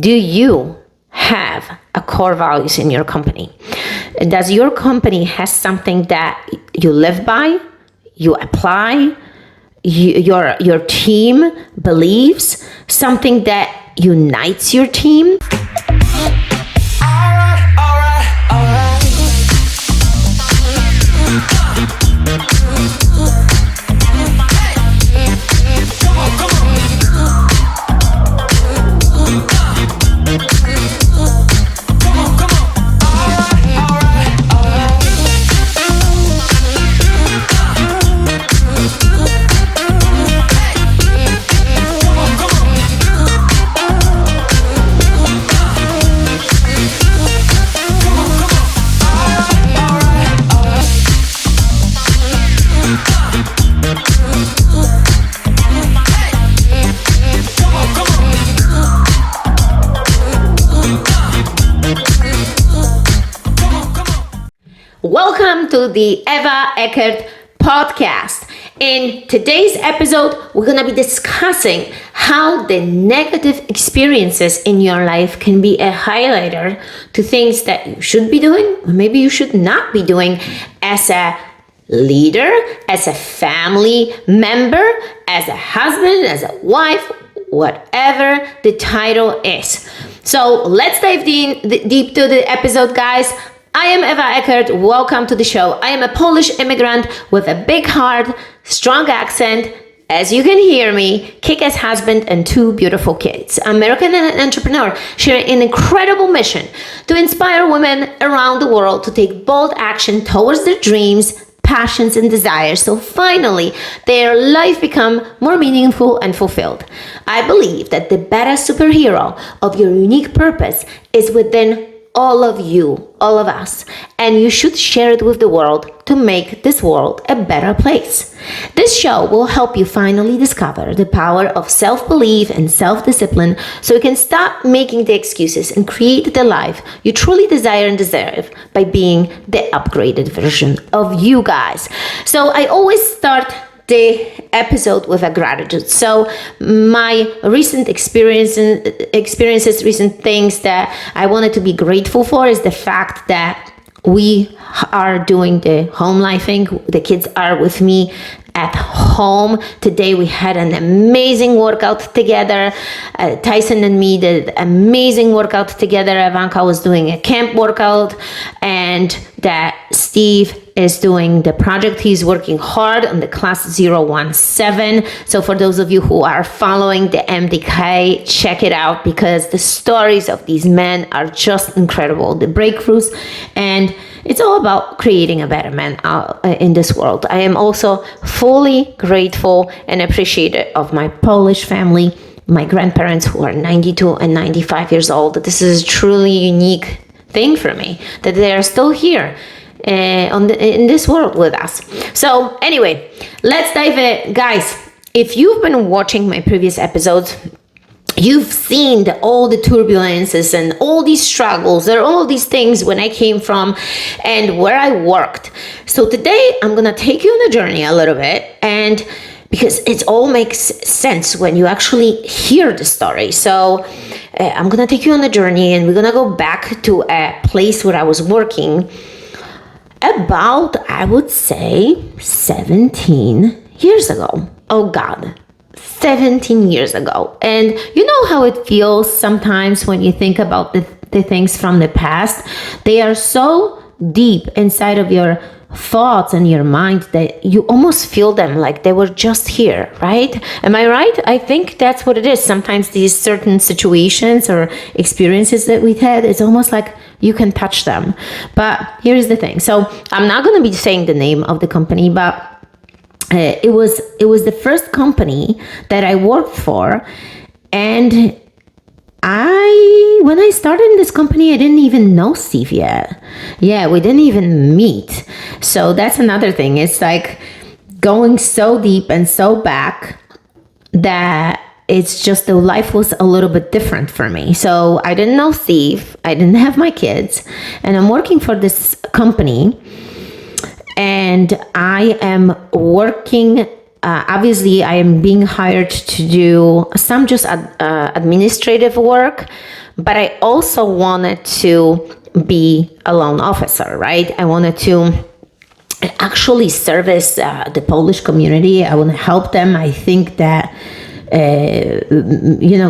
Do you have a core values in your company? Does your company has something that you live by, you apply, your team believes, something that unites your team? Welcome to the Eckert podcast. In today's episode, we're going to be discussing how the negative experiences in your life can be a highlighter to things that you should be doing, or maybe you should not be doing as a leader, as a family member, as a husband, as a wife, whatever the title is. So let's dive deep to the episode, guys. I am Eva Eckert. Welcome to the show. I am a Polish immigrant with a big heart, strong accent, as you can hear me, kick-ass husband, and two beautiful kids. American and an entrepreneur, sharing an incredible mission to inspire women around the world to take bold action towards their dreams, passions, and desires, so finally their life become more meaningful and fulfilled. I believe that the badass superhero of your unique purpose is within all of you, all of us, and you should share it with the world to make this world a better place. This show will help you finally discover the power of self-belief and self-discipline so you can stop making the excuses and create the life you truly desire and deserve by being the upgraded version of you guys. So I always start the episode with a gratitude. So my recent experiences, recent things that I wanted to be grateful for is the fact that we are doing the home lifing. The kids are with me at home. Today we had an amazing workout together. Tyson and me did amazing workout together. Ivanka was doing a camp workout, and that Steve is doing the project. He's working hard on the class 017. So for those of you who are following the MDK, check it out because the stories of these men are just incredible. The breakthroughs, and it's all about creating a better man in this world. I am also fully grateful and appreciative of my Polish family, my grandparents who are 92 and 95 years old. This is a truly unique thing for me that they are still here in this world with us. So anyway, let's dive in. Guys, if you've been watching my previous episodes, you've seen all the turbulences and all these struggles. There are all these things when I came from and where I worked. So today I'm going to take you on a journey a little bit, and because it all makes sense when you actually hear the story. So I'm going to take you on a journey, and we're going to go back to a place where I was working about, I would say, 17 years ago. Oh God, 17 years ago. And you know how it feels sometimes when you think about the things from the past? They are so deep inside of your thoughts and your mind that you almost feel them like they were just here, right? Am I right? I think that's what it is. Sometimes these certain situations or experiences that we've had, it's almost like you can touch them. But here's the thing. So I'm not going to be saying the name of the company, but it was the first company that I worked for, and when I started in this company, I didn't even know Steve yet. Yeah, we didn't even meet. So that's another thing. It's like going so deep and so back that it's just the life was a little bit different for me. So I didn't know Steve. I didn't have my kids, and I'm working for this company. And I am working obviously I am being hired to do some just administrative work, but I also wanted to be a loan officer, right? I wanted to actually service the Polish community. I want to help them. I think that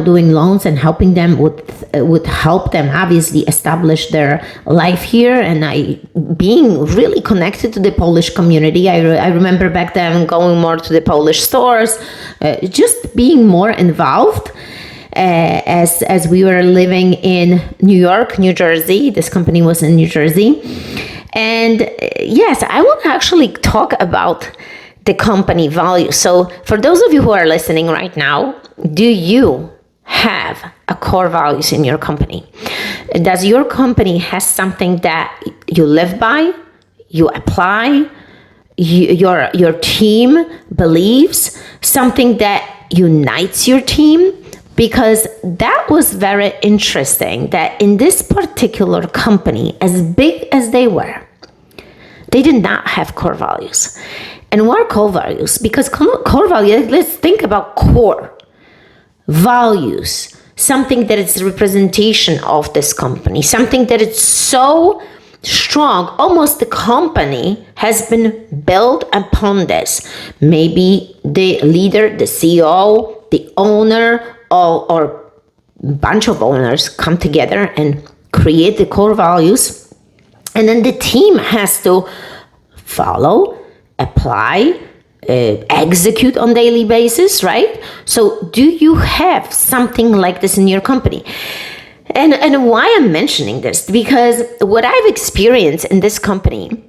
doing loans and helping them would help them obviously establish their life here. And I being really connected to the Polish community. I remember back then going more to the Polish stores, just being more involved. As we were living in New York, New Jersey, this company was in New Jersey. And yes, I want to actually talk about the company value. So for those of you who are listening right now, do you have a core values in your company? Does your company has something that you live by, you apply, your team believes, something that unites your team? Because that was very interesting that in this particular company, as big as they were, they did not have core values. And what are core values? Because core values, let's think about core values, something that is a representation of this company, something that is so strong, almost the company has been built upon this. Maybe the leader, the CEO, the owner, or bunch of owners come together and create the core values, and then the team has to follow, apply, execute on daily basis, right? So do you have something like this in your company? And why I'm mentioning this, because what I've experienced in this company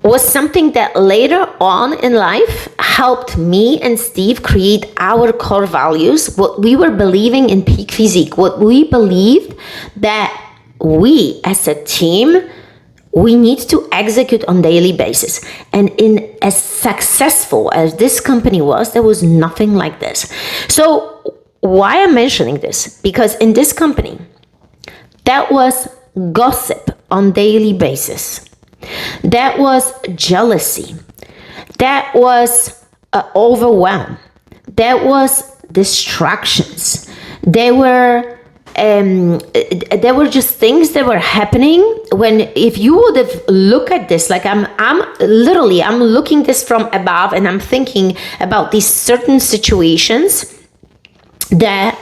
was something that later on in life helped me and Steve create our core values, what we were believing in Peak Physique, what we believed that we as a team, we need to execute on daily basis. And in as successful as this company was, there was nothing like this. So why I'm mentioning this? Because in this company, that was gossip on daily basis. That was jealousy. That was overwhelm. That was distractions. There were just things that were happening when, if you would have looked at this, like I'm looking this from above, and I'm thinking about these certain situations that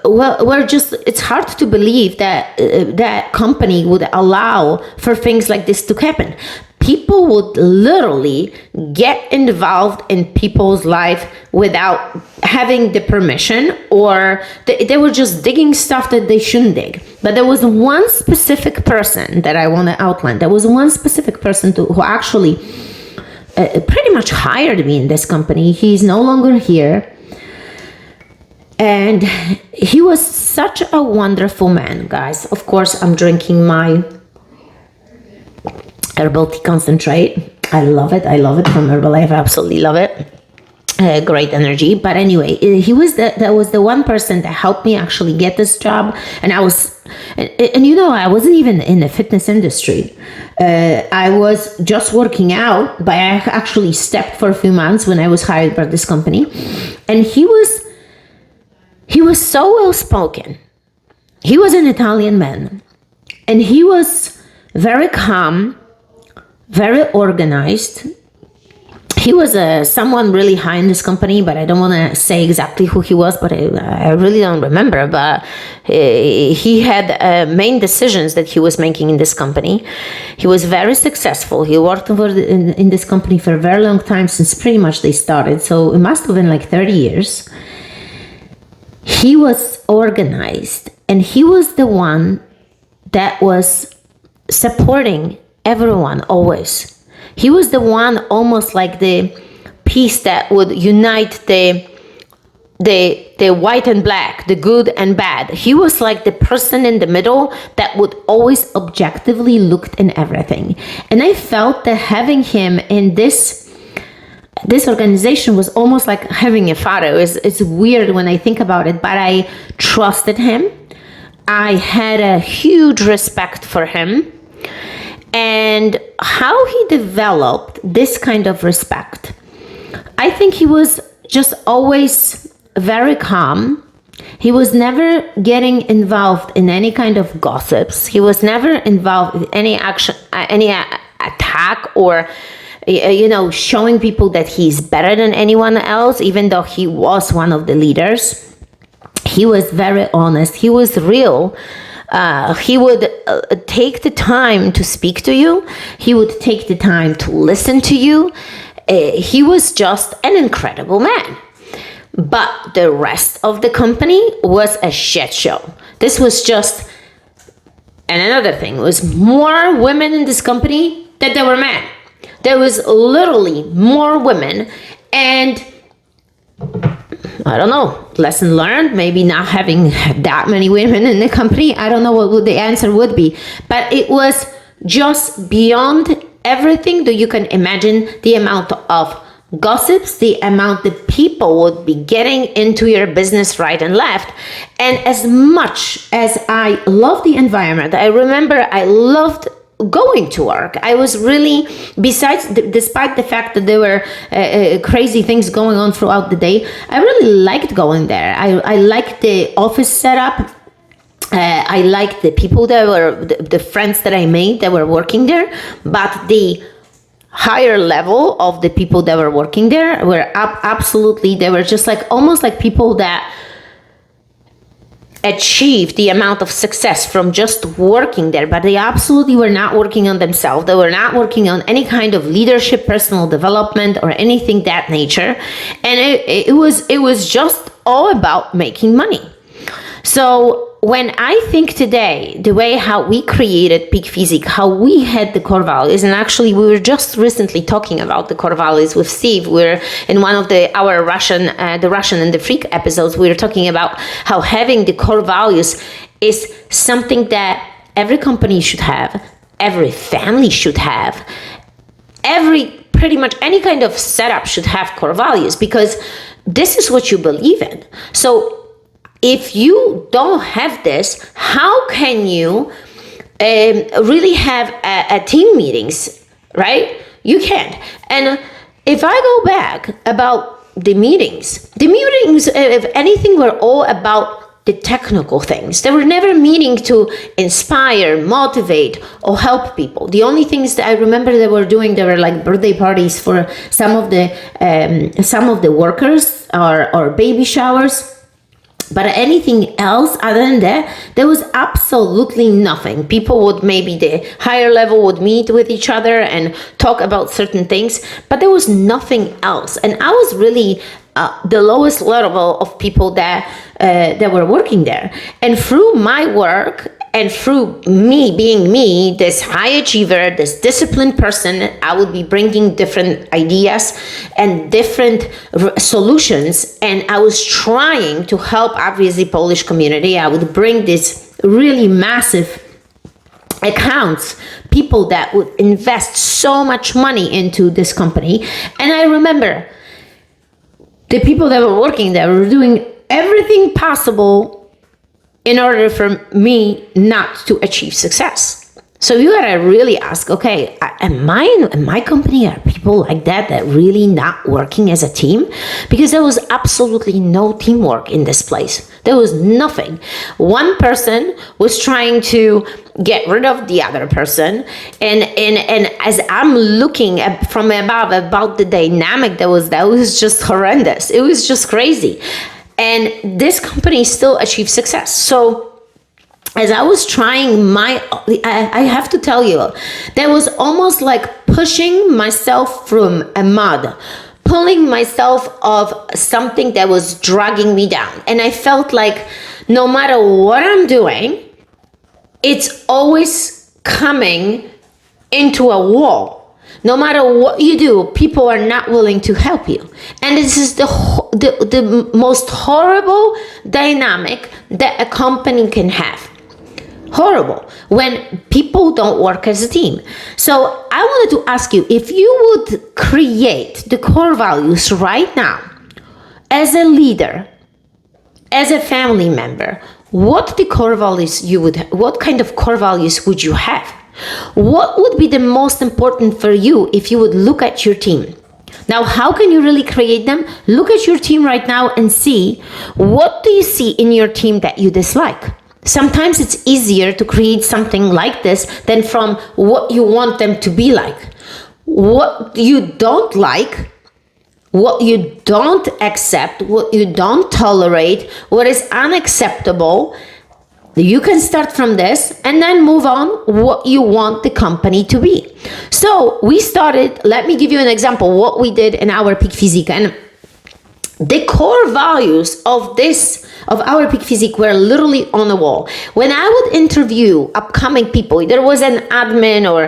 we're just, it's hard to believe that that company would allow for things like this to happen. People would literally get involved in people's life without having the permission, or they were just digging stuff that they shouldn't dig. But there was one specific person that I want to outline. There was one specific person who actually pretty much hired me in this company. He's no longer here. And he was such a wonderful man, guys. Of course, I'm drinking my herbal tea concentrate. I love it from Herbalife. I absolutely love it. Great energy. But anyway, that was the one person that helped me actually get this job. And I was, I wasn't even in the fitness industry. I was just working out, but I actually stepped for a few months when I was hired by this company. And he was so well-spoken. He was an Italian man. And he was very calm, very organized. He was someone really high in this company, but I don't want to say exactly who he was, but I really don't remember. But he had main decisions that he was making in this company. He was very successful. He worked in this company for a very long time, since pretty much they started. So it must have been like 30 years. He was organized, and he was the one that was supporting everyone always. He was the one, almost like the piece that would unite the white and black, the good and bad. He was like the person in the middle that would always objectively look in everything. And I felt that having him in this organization was almost like having a father. It's weird when I think about it, but I trusted him. I had a huge respect for him. And how he developed this kind of respect, I think he was just always very calm. He was never getting involved in any kind of gossips. He was never involved in any action, attack, or showing people that he's better than anyone else, even though he was one of the leaders. He was very honest. He was real. He would take the time to speak to you. He would take the time to listen to you. He was just an incredible man. But the rest of the company was a shit show. This was just, and another thing, was more women in this company than there were men. There was literally more women, and I don't know, lesson learned, maybe not having that many women in the company. I don't know what the answer would be, but it was just beyond everything that you can imagine, the amount of gossips, the amount that people would be getting into your business right and left. And as much as I love the environment, I remember I loved going to work. I was really, despite the fact that there were crazy things going on throughout the day, I really liked going there. I liked the office setup. I liked the people that were, the friends that I made that were working there, but the higher level of the people that were working there were absolutely, they were just like, almost like people that achieved the amount of success from just working there, but they absolutely were not working on themselves. They were not working on any kind of leadership, personal development, or anything that nature. And it was just all about making money. So when I think today, the way how we created Peak Physique, how we had the core values, and actually we were just recently talking about the core values with Steve. We're in one of our Russian and the Freak episodes. We were talking about how having the core values is something that every company should have, every family should have, pretty much any kind of setup should have core values, because this is what you believe in. So if you don't have this, how can you really have a team meetings, right? You can't. And if I go back about the meetings, if anything, were all about the technical things. They were never meaning to inspire, motivate, or help people. The only things that I remember they were doing, they were like birthday parties for some of the workers, or baby showers. But anything else other than that, there was absolutely nothing. People would, maybe the higher level would meet with each other and talk about certain things, but there was nothing else. And I was really the lowest level of people that were working there. And through my work, and through me being me, this high achiever, this disciplined person, I would be bringing different ideas and different solutions. And I was trying to help, obviously, Polish community. I would bring this really massive accounts, people that would invest so much money into this company. And I remember the people that were working there were doing everything possible in order for me not to achieve success. So you gotta really ask, okay, in my company, are people like that really not working as a team? Because there was absolutely no teamwork in this place. There was nothing. One person was trying to get rid of the other person, and as I'm looking at from above about the dynamic that was just horrendous. It was just crazy. And this company still achieved success. So as I was trying I have to tell you, that was almost like pushing myself from a mud, pulling myself of something that was dragging me down. And I felt like no matter what I'm doing, it's always coming into a wall. No matter what you do, people are not willing to help you. And this is the most horrible dynamic that a company can have. Horrible. When people don't work as a team. So I wanted to ask you, if you would create the core values right now, as a leader, as a family member, what kind of core values would you have? What would be the most important for you if you would look at your team? Now, how can you really create them? Look at your team right now and see, what do you see in your team that you dislike? Sometimes it's easier to create something like this than from what you want them to be like. What you don't like, what you don't accept, what you don't tolerate, what is unacceptable. You can start from this and then move on what you want the company to be. So we started, let me give you an example, what we did in our Peak Physique. And the core values of our Peak Physique were literally on the wall. When I would interview upcoming people, there was an admin or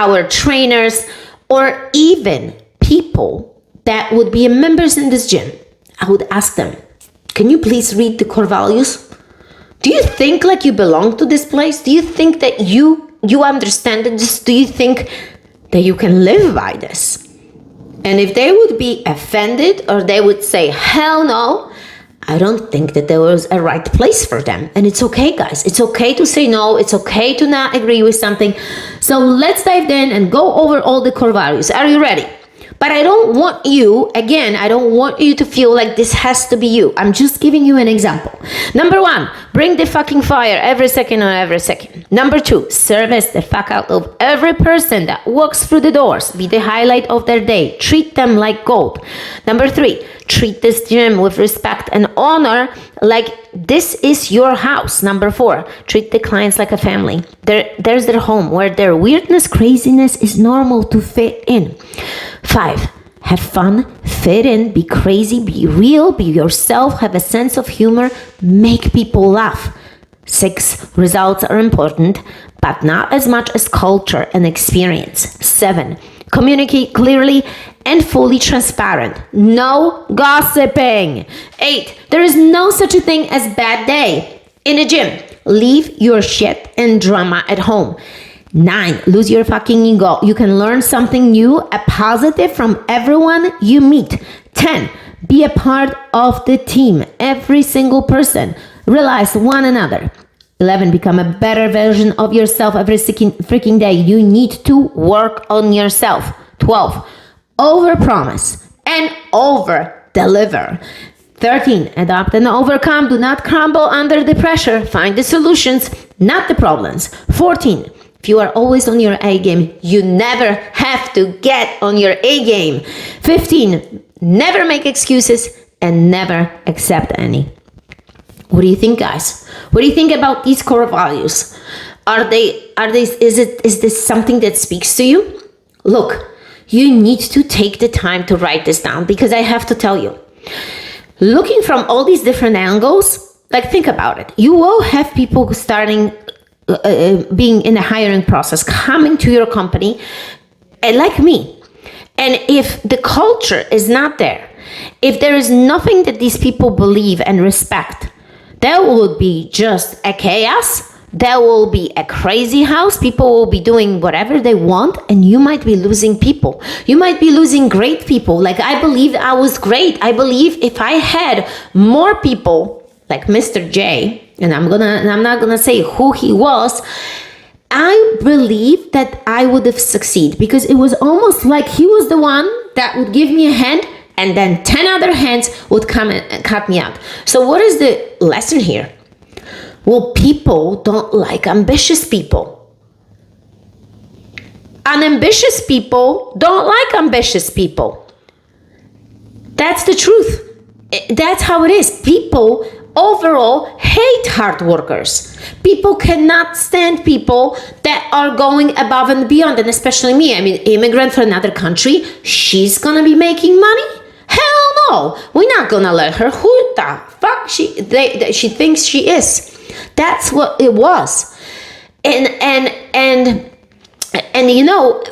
our trainers, or even people that would be members in this gym, I would ask them, can you please read the core values? Do you think like you belong to this place? Do you think that you understand this? Do you think that you can live by this? And if they would be offended or they would say, hell no, I don't think that there was a right place for them. And it's okay, guys. It's okay to say no. It's okay to not agree with something. So let's dive in and go over all the core values. Are you ready? But I don't want you, again, I don't want you to feel like this has to be you. I'm just giving you an example. Number 1, bring the fucking fire every second on every second. Number 2, service the fuck out of every person that walks through the doors. Be the highlight of their day. Treat them like gold. Number 3, treat this gym with respect and honor like this is your house. Number 4, treat the clients like a family. There's their home where their weirdness, craziness is normal to fit in. 5, have fun, fit in, be crazy, be real, be yourself, have a sense of humor, make people laugh. 6, results are important, but not as much as culture and experience. 7, communicate clearly and fully transparent. No gossiping. 8, there is no such a thing as bad day in a gym. Leave your shit and drama at home. 9, lose your fucking ego. You can learn something new, a positive from everyone you meet. 10, be a part of the team. Every single person. Realize one another. 11, become a better version of yourself every freaking day. You need to work on yourself. 12, overpromise and over-deliver. 13, adopt and overcome. Do not crumble under the pressure. Find the solutions, not the problems. 14, if you are always on your A game, you never have to get on your A game. 15, never make excuses and never accept any. What do you think, guys? What do you think about these core values? Is this something that speaks to you? Look, you need to take the time to write this down, because I have to tell you, looking from all these different angles, like, think about it. You will have people starting being in the hiring process, coming to your company, and like me. And if the culture is not there, if there is nothing that these people believe and respect, there will be just a chaos. There will be a crazy house. People will be doing whatever they want, and you might be losing people. You might be losing great people. Like, I believed I was great. I believe if I had more people like Mr. J, and I'm not gonna say who he was, I believe that I would have succeeded, because it was almost like he was the one that would give me a hand, and then 10 other hands would come and cut me out. So what is the lesson here? Well, people don't like ambitious people. Unambitious people don't like ambitious people. That's the truth. That's how it is. People overall hate hard workers. People cannot stand people that are going above and beyond, and especially me. I mean, immigrant from another country, she's gonna be making money? Hell no, we're not gonna let her. Who the fuck she thinks she is? That's what it was. And you know,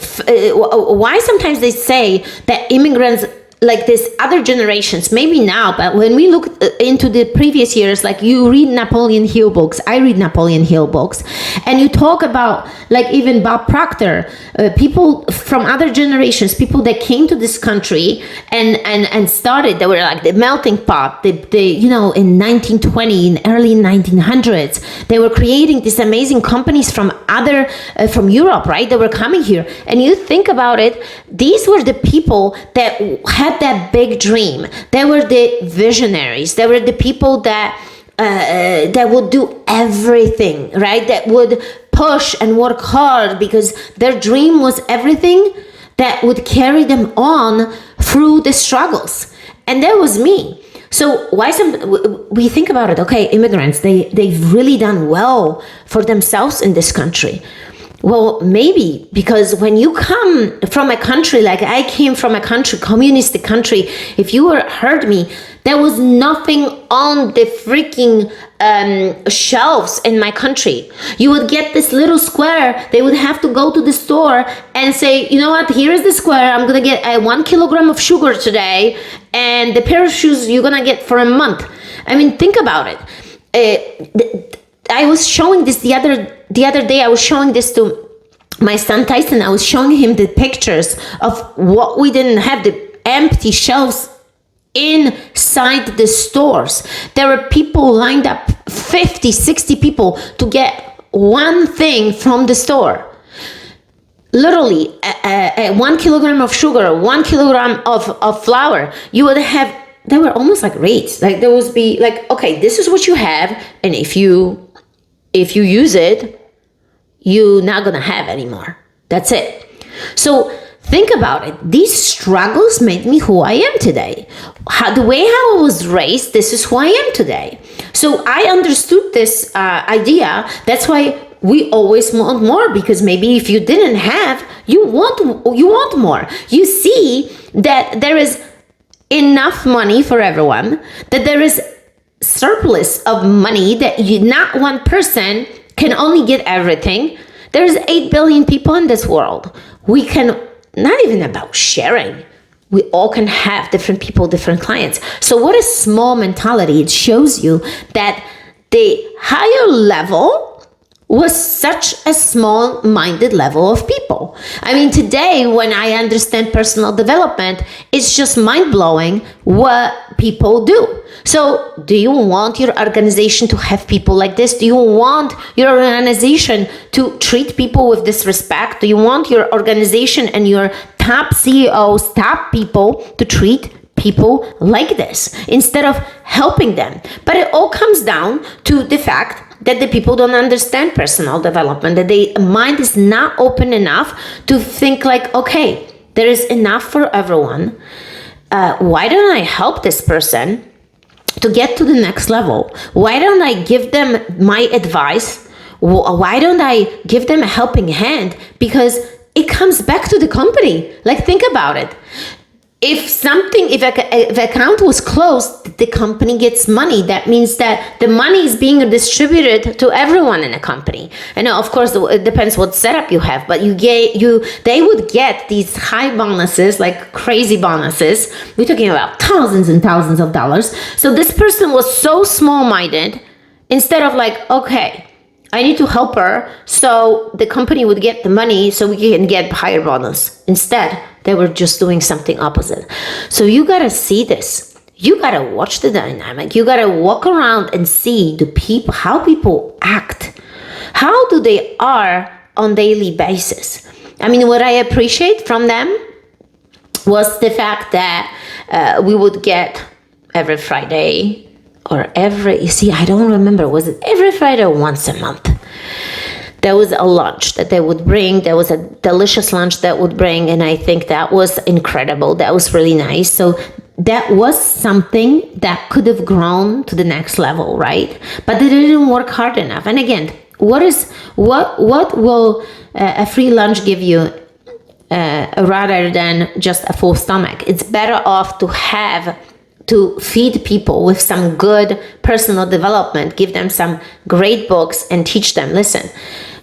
why sometimes they say that immigrants like this other generations, maybe now, but when we look into the previous years, like you read Napoleon Hill books, I read Napoleon Hill books, and you talk about like even Bob Proctor, people from other generations, people that came to this country and started, they were like the melting pot, they you know, in 1920, in early 1900s, they were creating these amazing companies from other, from Europe, right? They were coming here. And you think about it, these were the people that had that big dream. They were the visionaries. They were the people that would do everything, right? That would push and work hard because their dream was everything that would carry them on through the struggles. And that was me. So why we think about it, okay, immigrants, they've really done well for themselves in this country. Well, maybe because when you come from a country, like I came from a country, communistic country, if you heard me, there was nothing on the freaking shelves in my country. You would get this little square. They would have to go to the store and say, you know what, here is the square. I'm going to get 1 kilogram of sugar today. And the pair of shoes you're going to get for a month. I mean, think about it. I was showing this the other day. I was showing this to my son Tyson. I was showing him the pictures of what we didn't have, the empty shelves inside the stores. There were people lined up, 50, 60 people to get one thing from the store. Literally, 1 kilogram of sugar, 1 kilogram of flour. You would have, they were almost like rates. Like there would be like, okay, this is what you have, and if you use it, you're not gonna have anymore. That's it. So think about it. These struggles made me who I am today. The way how I was raised, this is who I am today. So I understood this idea. That's why we always want more, because maybe if you didn't have, you want more. You see that there is enough money for everyone, that there is surplus of money, that not one person can only get everything. There's 8 billion people in this world. We can, not even about sharing, we all can have different people, different clients. So what is small mentality? It shows you that the higher level was such a small-minded level of people. I mean, today, when I understand personal development, it's just mind-blowing what people do. So, do you want your organization to have people like this? Do you want your organization to treat people with disrespect? Do you want your organization and your top CEOs, top people to treat people like this instead of helping them? But it all comes down to the fact that the people don't understand personal development, that their mind is not open enough to think like, okay, there is enough for everyone. Why don't I help this person to get to the next level? Why don't I give them my advice? Why don't I give them a helping hand? Because it comes back to the company. Like, think about it. If an account was closed, the company gets money. That means that the money is being distributed to everyone in a company. And of course, it depends what setup you have, but they would get these high bonuses, like crazy bonuses. We're talking about thousands and thousands of dollars. So this person was so small-minded, instead of like, okay, I need to help her, so the company would get the money so we can get higher bonus. Instead, they were just doing something opposite. So you gotta see this. You gotta watch the dynamic. You gotta walk around and see how people act. How do they are on daily basis? I mean, what I appreciate from them was the fact that we would get every Friday, I don't remember, was it every Friday or once a month? There was a lunch that they would bring. There was a delicious lunch that would bring, and I think that was incredible. That was really nice. So that was something that could have grown to the next level, right? But they didn't work hard enough. And again, what will a free lunch give you rather than just a full stomach? It's better off to have to feed people with some good personal development, give them some great books and teach them, listen,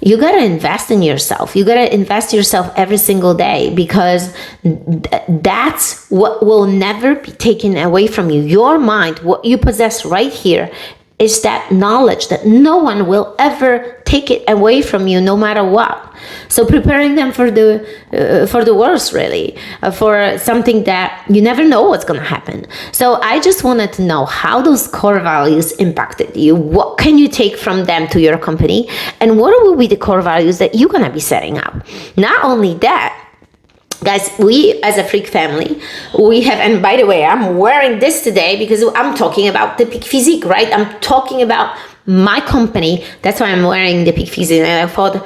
you got to invest in yourself. You got to invest yourself every single day, because that's what will never be taken away from you. Your mind, what you possess right here, is that knowledge that no one will ever take it away from you, no matter what. So preparing them for the worst, really, for something that you never know what's going to happen. So I just wanted to know how those core values impacted you. What can you take from them to your company, and what will be the core values that you're going to be setting up? Not only that, guys, we as a freak family, we have, and by the way, I'm wearing this today because I'm talking about the Peak Physique, right? I'm talking about my company. That's why I'm wearing the Peak Physique. And I thought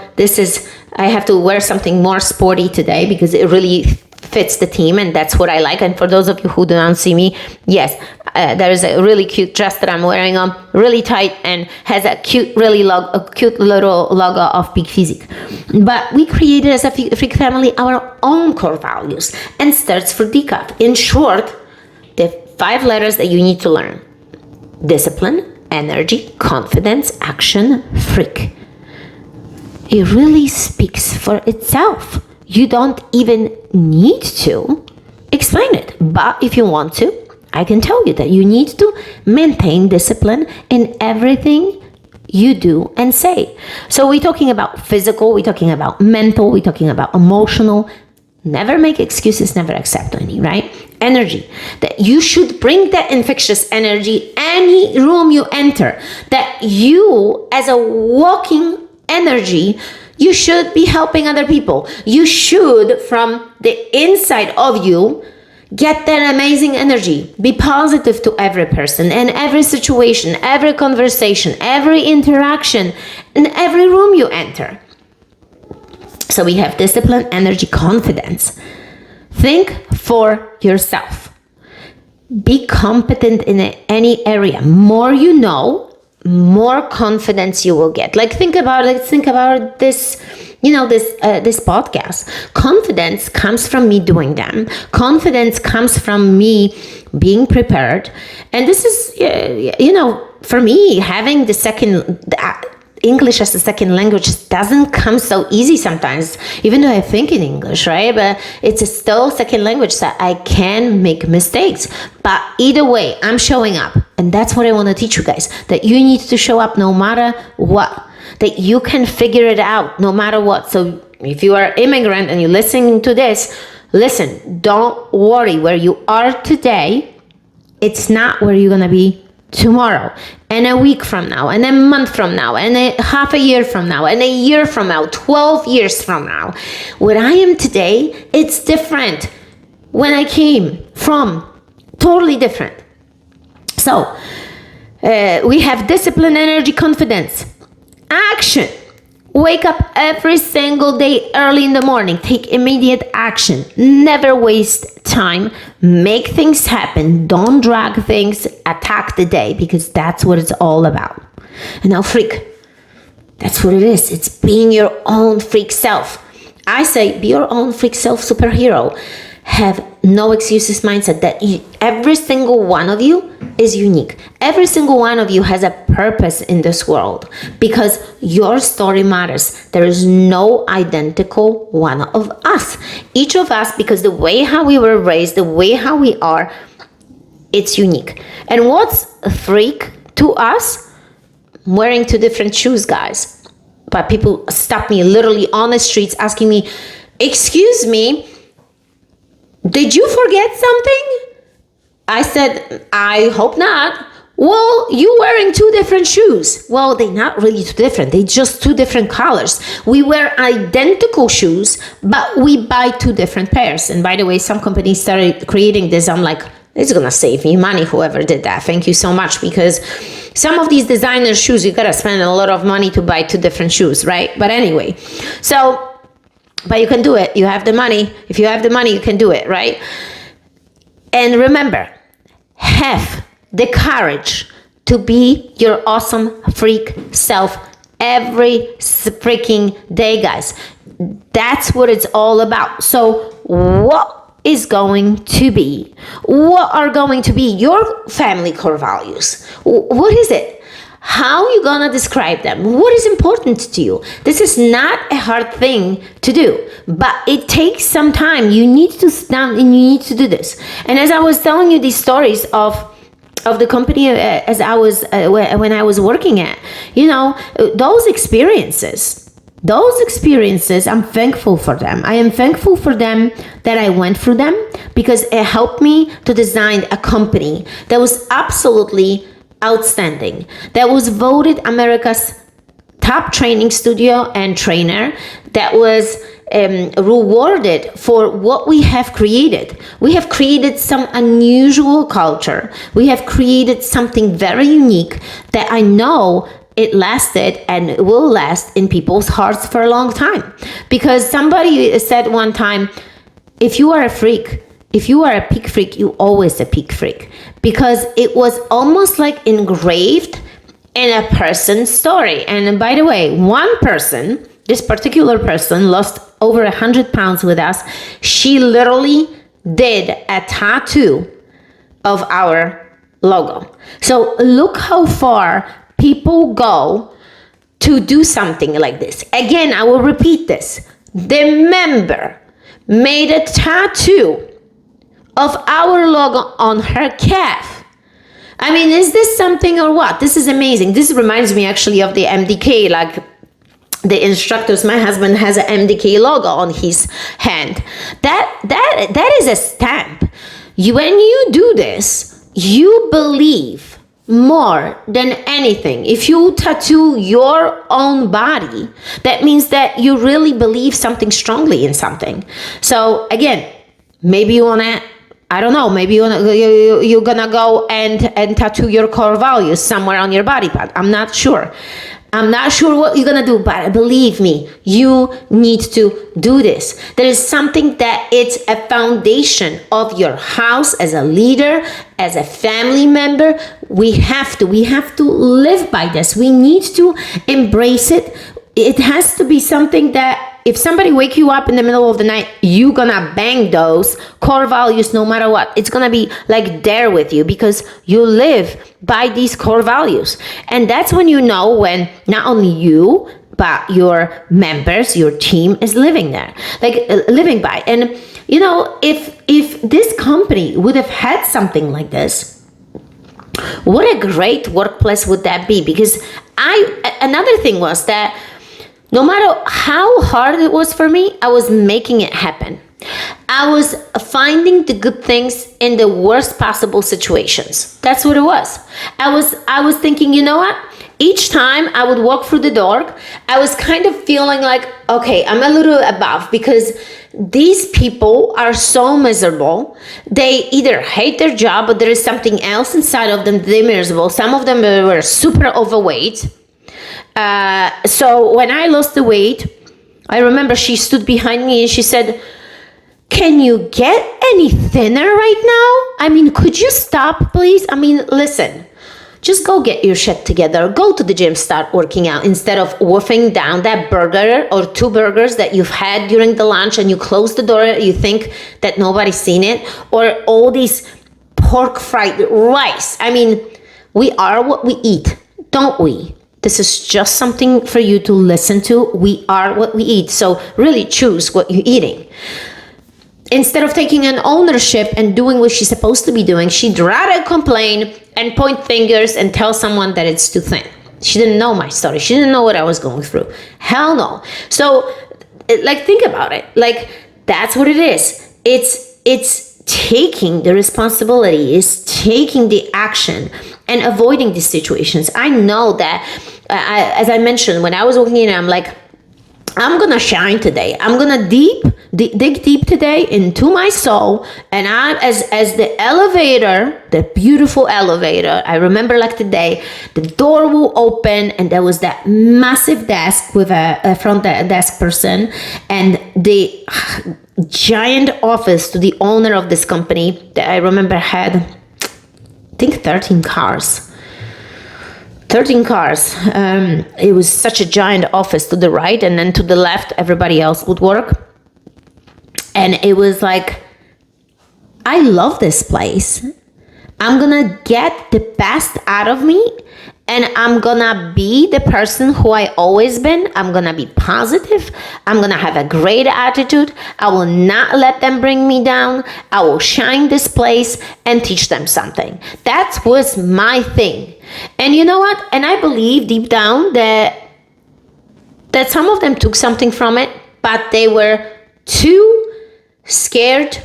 I have to wear something more sporty today because it really fits the team, and that's what I like. And for those of you who do not see me, yes, there is a really cute dress that I'm wearing on, really tight, and has a cute little logo of Peak Physique. But we created as a freak family our own core values, and starts for decaf. In short, the 5 letters that you need to learn: discipline, energy, confidence, action, freak. It really speaks for itself. You don't even need to explain it. But if you want to, I can tell you that you need to maintain discipline in everything you do and say. So we're talking about physical, we're talking about mental, we're talking about emotional. Never make excuses, never accept any, right? Energy. That you should bring that infectious energy any room you enter. That you, as a walking energy, you should be helping other people. You should, from the inside of you, get that amazing energy. Be positive to every person and every situation, every conversation, every interaction, in every room you enter. So we have discipline, energy, confidence. Think for yourself. Be competent in any area. More you know, more confidence you will get. Like think about this, this podcast. Confidence comes from me doing them. Confidence comes from me being prepared. And this is, for me, having the English as a second language doesn't come so easy sometimes, even though I think in English, right? But it's still second language, so I can make mistakes. But either way, I'm showing up. And that's what I want to teach you guys, that you need to show up no matter what, that you can figure it out no matter what. So if you are an immigrant and you're listening to this, listen, don't worry. Where you are today, it's not where you're going to be tomorrow, and a week from now, and a month from now, and a half a year from now, and a year from now, 12 years from now. What I am today, it's different when I came from, totally different. So we have discipline, energy, confidence, action. Wake up every single day early in the morning. Take immediate action. Never waste time. Make things happen. Don't drag things. Attack the day, because that's what it's all about. And now freak. That's what it is. It's being your own freak self. I say be your own freak self superhero. Have no excuses mindset, that every single one of you is unique. Every single one of you has a purpose in this world, because your story matters. There is no identical one of us. Each of us, because the way how we were raised, the way how we are, it's unique. And what's a freak to us? Wearing 2 different shoes, guys. But people stop me literally on the streets asking me, excuse me, did you forget something? I said, I hope not. Well, you wearing 2 different shoes. Well, they're not really 2 different. They're just 2 different colors. We wear identical shoes, but we buy 2 different pairs. And by the way, some companies started creating this. I'm like, it's going to save me money, whoever did that. Thank you so much. Because some of these designer shoes, you got to spend a lot of money to buy 2 different shoes, right? But anyway, but you can do it. You have the money. If you have the money, you can do it, right? And remember, have the courage to be your awesome freak self every freaking day, guys. That's what it's all about. So what is going to be? What are going to be your family core values? What is it? How are you gonna describe them? What is important to you? This is not a hard thing to do, but it takes some time. You need to stand and you need to do this. And as I was telling you these stories of the company as I was when I was working at, those experiences, I'm thankful for them. I am thankful for them that I went through them, because it helped me to design a company that was absolutely outstanding, that was voted America's top training studio and trainer, that was rewarded for what we have created. We have created some unusual culture. We have created something very unique that I know it lasted and it will last in people's hearts for a long time. Because somebody said one time, if you are a freak, if you are a peak freak, you always a peak freak. Because it was almost like engraved in a person's story. And by the way, one person, this particular person, lost over 100 pounds with us. She literally did a tattoo of our logo. So look how far people go to do something like this. Again, I will repeat this. The member made a tattoo of our logo on her calf. I mean, is this something or what? This is amazing. This reminds me actually of the MDK, like the instructors. My husband has an MDK logo on his hand. That is a stamp. When you do this, you believe more than anything. If you tattoo your own body, that means that you really believe something strongly in something. So again, maybe you want to, I don't know, maybe you're gonna go and tattoo your core values somewhere on your body part. I'm not sure. I'm not sure what you're gonna do, but believe me, you need to do this. There is something that it's a foundation of your house as a leader, as a family member. We have to live by this. We need to embrace it. It has to be something that if somebody wake you up in the middle of the night, you're gonna bang those core values no matter what. It's gonna be like there with you because you live by these core values. And that's when you know when not only you, but your members, your team is living there, like living by. And if this company would have had something like this, what a great workplace would that be? Because another thing was that no matter how hard it was for me, I was making it happen. I was finding the good things in the worst possible situations. That's what it was. I was thinking, you know what? Each time I would walk through the door, I was kind of feeling like, okay, I'm a little above because these people are so miserable. They either hate their job, but there is something else inside of them. They're miserable. Some of them were super overweight. So when I lost the weight, I remember she stood behind me and she said, "Can you get any thinner right now? I mean, could you stop, please? I mean, listen, just go get your shit together. Go to the gym, start working out instead of wolfing down that burger or 2 burgers that you've had during the lunch and you close the door, you think that nobody's seen it, or all these pork fried rice. I mean, we are what we eat, don't we? This is just something for you to listen to. We are what we eat. So really choose what you're eating." Instead of taking an ownership and doing what she's supposed to be doing, she'd rather complain and point fingers and tell someone that it's too thin. She didn't know my story. She didn't know what I was going through. Hell no. So, think about it. That's what it is. It's taking the responsibility, it's taking the action and avoiding these situations. I know that, as I mentioned, when I was walking in, I'm like, I'm gonna shine today. I'm gonna dig deep today into my soul. And I'm as the elevator, the beautiful elevator, I remember like today, the door will open and there was that massive desk with a front desk person and the giant office to the owner of this company that I remember had, I think 13 cars. 13 cars. It was such a giant office to the right, and then to the left, everybody else would work. And it was like I love this place. I'm gonna get the best out of me, and I'm gonna be the person who I always been. I'm gonna be positive. I'm gonna have a great attitude. I will not let them bring me down. I will shine this place and teach them something. That was my thing. And you know what? And I believe deep down that some of them took something from it, but they were too scared,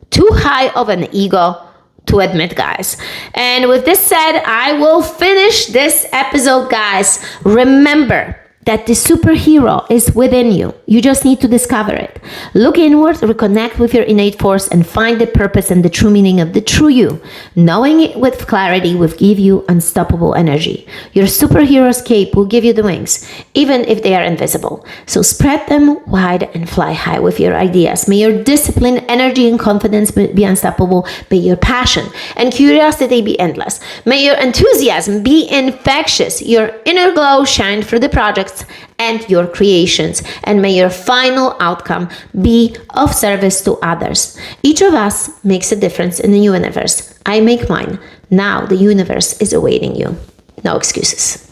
too high of an ego to admit, guys. And with this said, I will finish this episode, guys. Remember that the superhero is within you. You just need to discover it. Look inward, reconnect with your innate force, and find the purpose and the true meaning of the true you. Knowing it with clarity will give you unstoppable energy. Your superhero's cape will give you the wings, even if they are invisible. So spread them wide and fly high with your ideas. May your discipline, energy, and confidence be unstoppable. May your passion and curiosity be endless. May your enthusiasm be infectious. Your inner glow shine through the projects and your creations, and may your final outcome be of service to others. Each of us makes a difference in the universe. I make mine. Now the universe is awaiting you. No excuses.